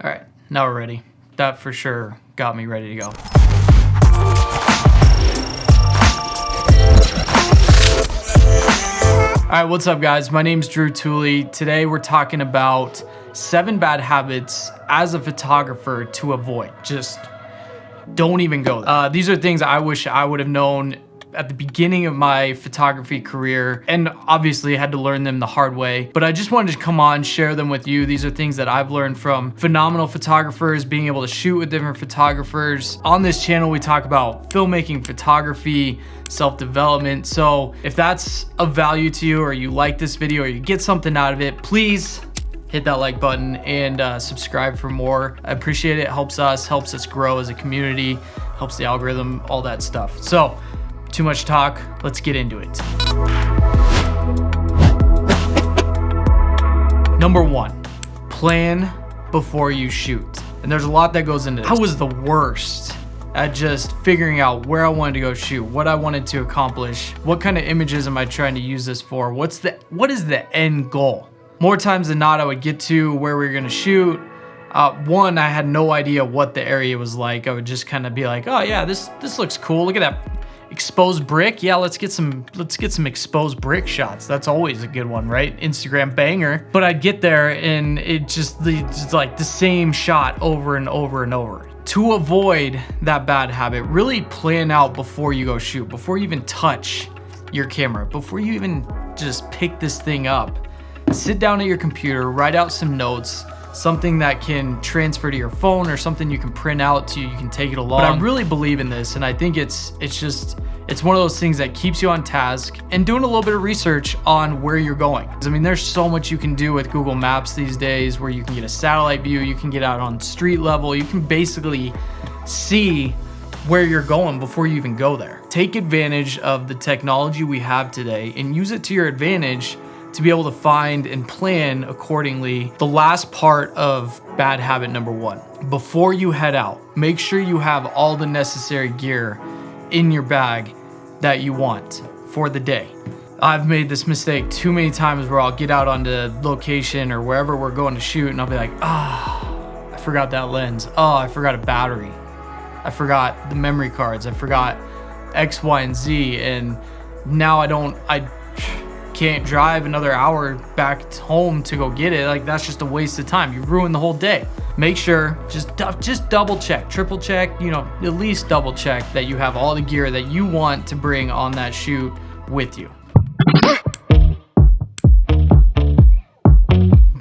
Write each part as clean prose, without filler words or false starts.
All right, now we're ready. That for sure got me ready to go. All right, what's up guys? My name's Drew Tooley. Today we're talking about 7 bad habits as a photographer to avoid. Just don't even go there. These are things I wish I would have known at the beginning of my photography career, and obviously had to learn them the hard way, but I just wanted to come on, share them with you. These are things that I've learned from phenomenal photographers, being able to shoot with different photographers. On this channel, we talk about filmmaking, photography, self-development. So if that's of value to you, or you like this video, or you get something out of it, please hit that like button and subscribe for more. I appreciate it. It helps us grow as a community, helps the algorithm, all that stuff. So too much talk, let's get into it. Number 1, plan before you shoot. And there's a lot that goes into this. I was the worst at just figuring out where I wanted to go shoot, what I wanted to accomplish, what kind of images am I trying to use this for, what is the end goal? More times than not, I would get to where we were gonna shoot. One, I had no idea what the area was like. I would just kind of be like, oh yeah, this looks cool. Look at that exposed brick. Yeah, let's get some exposed brick shots. That's always a good one, right? Instagram banger. But I'd get there and it's like the same shot over and over and over. To avoid that bad habit, really plan out before you go shoot, before you even touch your camera, before you even just pick this thing up. Sit down at your computer, write out some notes, something that can transfer to your phone or something you can print out to you can take it along. But I really believe in this, and I think it's one of those things that keeps you on task, and doing a little bit of research on where you're going. I mean, there's so much you can do with Google Maps these days, where you can get a satellite view, you can get out on street level, you can basically see where you're going before you even go there. Take advantage of the technology we have today and use it to your advantage to be able to find and plan accordingly. The last part of bad habit number 1, before you head out, make sure you have all the necessary gear in your bag that you want for the day. I've made this mistake too many times where I'll get out onto location or wherever we're going to shoot and I'll be like, I forgot that lens. Oh, I forgot a battery. I forgot the memory cards. I forgot X, Y, and Z. And now I can't drive another hour back home to go get it. Like, that's just a waste of time. You ruin the whole day. Make sure, just double check, triple check, at least double check that you have all the gear that you want to bring on that shoot with you.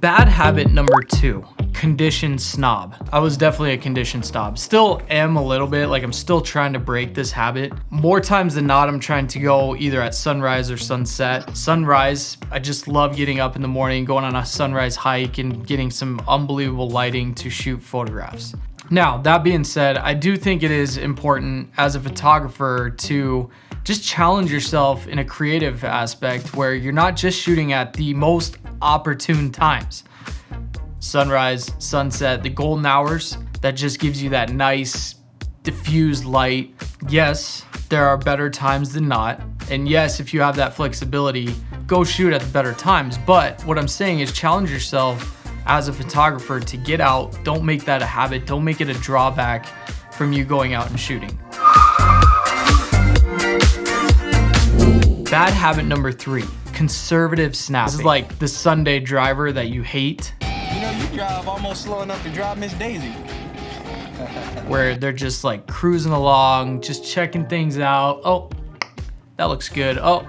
Bad habit number 2, condition snob. I was definitely a condition snob. Still am a little bit, like I'm still trying to break this habit. More times than not, I'm trying to go either at sunrise or sunset. Sunrise, I just love getting up in the morning, going on a sunrise hike and getting some unbelievable lighting to shoot photographs. Now, that being said, I do think it is important as a photographer to just challenge yourself in a creative aspect where you're not just shooting at the most opportune times. Sunrise, sunset, the golden hours, that just gives you that nice diffused light. Yes, there are better times than not. And yes, if you have that flexibility, go shoot at the better times. But what I'm saying is challenge yourself as a photographer to get out. Don't make that a habit. Don't make it a drawback from you going out and shooting. Bad habit number 3, conservative snapping. This is like the Sunday driver that you hate. You drive almost slow enough to drive Miss Daisy. Where they're just like cruising along, just checking things out. Oh, that looks good. Oh,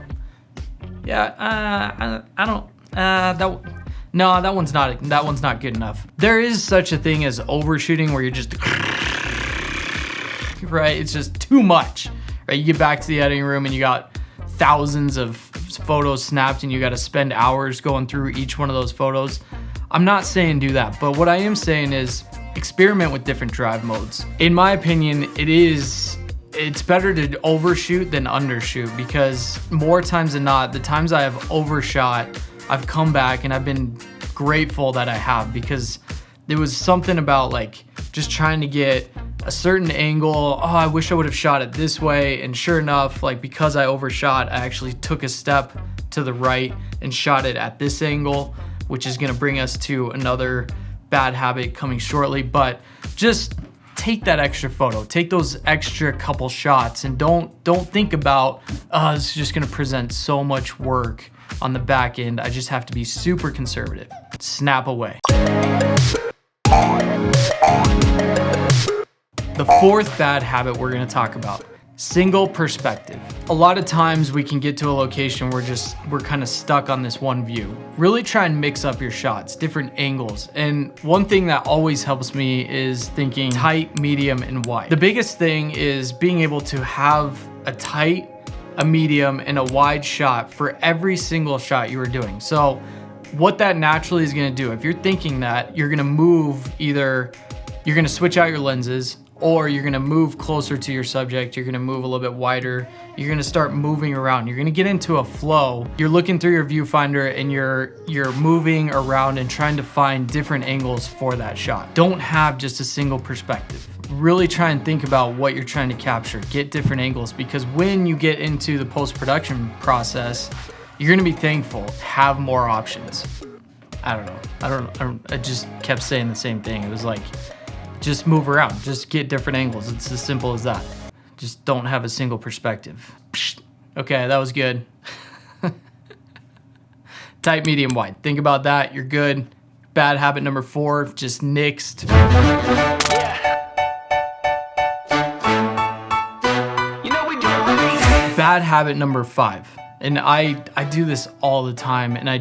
yeah, no, that one's not good enough. There is such a thing as overshooting where you're just, right? It's just too much, right? You get back to the editing room and you got thousands of photos snapped and you got to spend hours going through each one of those photos. I'm not saying do that, but what I am saying is experiment with different drive modes. In my opinion, it's better to overshoot than undershoot, because more times than not, the times I have overshot, I've come back and I've been grateful that I have, because there was something about like just trying to get a certain angle. Oh, I wish I would have shot it this way. And sure enough, like because I overshot, I actually took a step to the right and shot it at this angle, which is gonna bring us to another bad habit coming shortly, but just take that extra photo, take those extra couple shots, and don't think about, oh, this is just gonna present so much work on the back end. I just have to be super conservative. Snap away. The fourth bad habit we're gonna talk about, single perspective. A lot of times we can get to a location where we're kind of stuck on this one view. Really try and mix up your shots, different angles. And one thing that always helps me is thinking tight, medium, and wide. The biggest thing is being able to have a tight, a medium, and a wide shot for every single shot you are doing. So what that naturally is gonna do, if you're thinking that, you're gonna move either, you're gonna switch out your lenses, or you're gonna move closer to your subject, you're gonna move a little bit wider, you're gonna start moving around, you're gonna get into a flow. You're looking through your viewfinder and you're moving around and trying to find different angles for that shot. Don't have just a single perspective. Really try and think about what you're trying to capture, get different angles, because when you get into the post-production process, you're gonna be thankful to have more options. I don't know, I just kept saying the same thing. It was like, just move around, just get different angles. It's as simple as that. Just don't have a single perspective. Okay, that was good. Tight, medium, wide. Think about that, you're good. Bad habit number 4, just nixed. Bad habit number 5. And I do this all the time, and I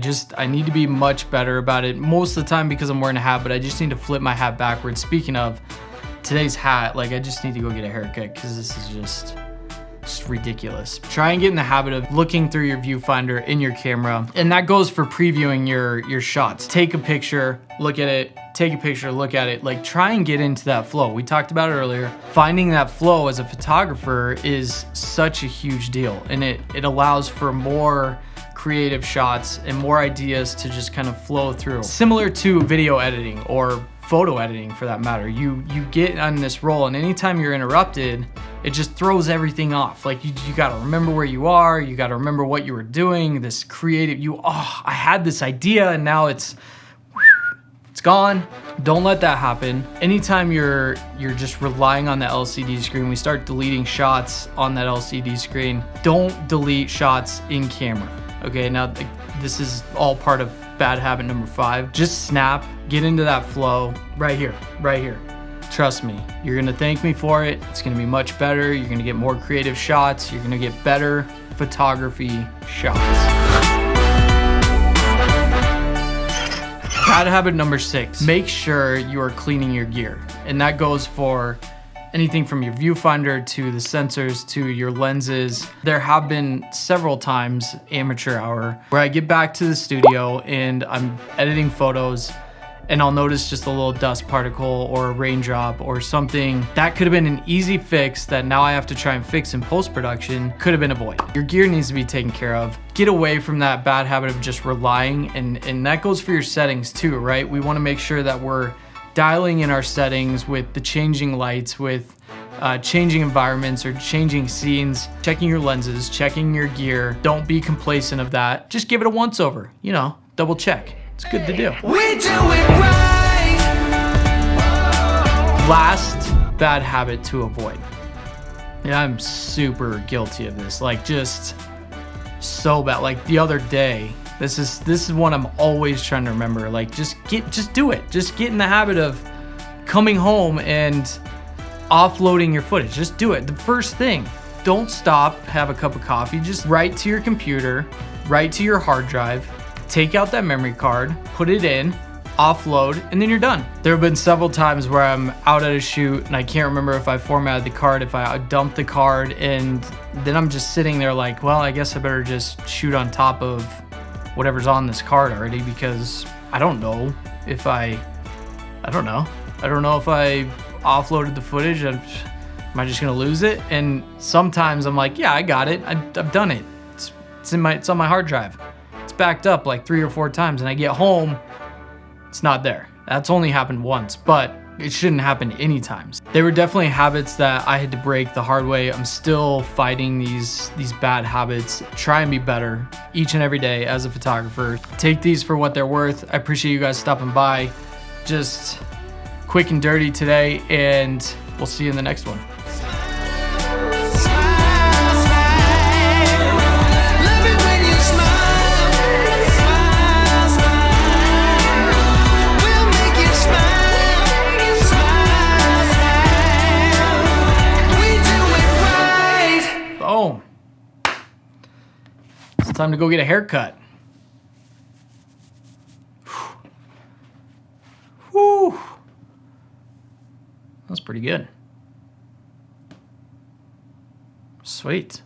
need to be much better about it most of the time because I'm wearing a hat, but I just need to flip my hat backwards. Speaking of today's hat, like I just need to go get a haircut because this is just ridiculous. Try and get in the habit of looking through your viewfinder in your camera, and that goes for previewing your shots. Take a picture, look at it, take a picture, look at it. Like, try and get into that flow. We talked about it earlier. Finding that flow as a photographer is such a huge deal, and it allows for more creative shots and more ideas to just kind of flow through. Similar to video editing or photo editing for that matter. You get on this roll, and anytime you're interrupted, it just throws everything off. Like you gotta remember where you are, you gotta remember what you were doing, this creative, I had this idea and now it's gone. Don't let that happen. Anytime you're just relying on the LCD screen, we start deleting shots on that LCD screen. Don't delete shots in camera. Okay, now this is all part of bad habit number 5. Just snap, get into that flow right here. Trust me, you're gonna thank me for it. It's gonna be much better. You're gonna get more creative shots. You're gonna get better photography shots. Bad habit number 6, make sure you are cleaning your gear. And that goes for anything from your viewfinder to the sensors to your lenses. There have been several times, amateur hour, where I get back to the studio and I'm editing photos and I'll notice just a little dust particle or a raindrop or something. That could have been an easy fix that now I have to try and fix in post-production. Could have been avoided. Your gear needs to be taken care of. Get away from that bad habit of just relying, and that goes for your settings too, right? We wanna make sure that we're dialing in our settings with the changing lights, with changing environments or changing scenes, checking your lenses, checking your gear. Don't be complacent of that. Just give it a once over, double check. It's good to do. We do it right. Last bad habit to avoid. And I'm super guilty of this. Like, just so bad. Like the other day, this is one I'm always trying to remember. Like, just do it. Just get in the habit of coming home and offloading your footage. Just do it. The first thing, don't stop, have a cup of coffee. Just write to your computer, write to your hard drive, take out that memory card, put it in, offload, and then you're done. There have been several times where I'm out at a shoot and I can't remember if I formatted the card, if I dumped the card, and then I'm just sitting there like, well, I guess I better just shoot on top of whatever's on this card already, because I don't know if I offloaded the footage. Am I just gonna lose it? And sometimes I'm like, yeah, I got it. I've done it. It's on my hard drive. It's backed up like 3 or 4 times, and I get home, it's not there. That's only happened once, but it shouldn't happen any times. They were definitely habits that I had to break the hard way. I'm still fighting these bad habits. Try and be better each and every day as a photographer. Take these for what they're worth. I appreciate you guys stopping by. just quick and dirty today, and we'll see you in the next one. Boom. It's time to go get a haircut. Whew. That's pretty good. Sweet.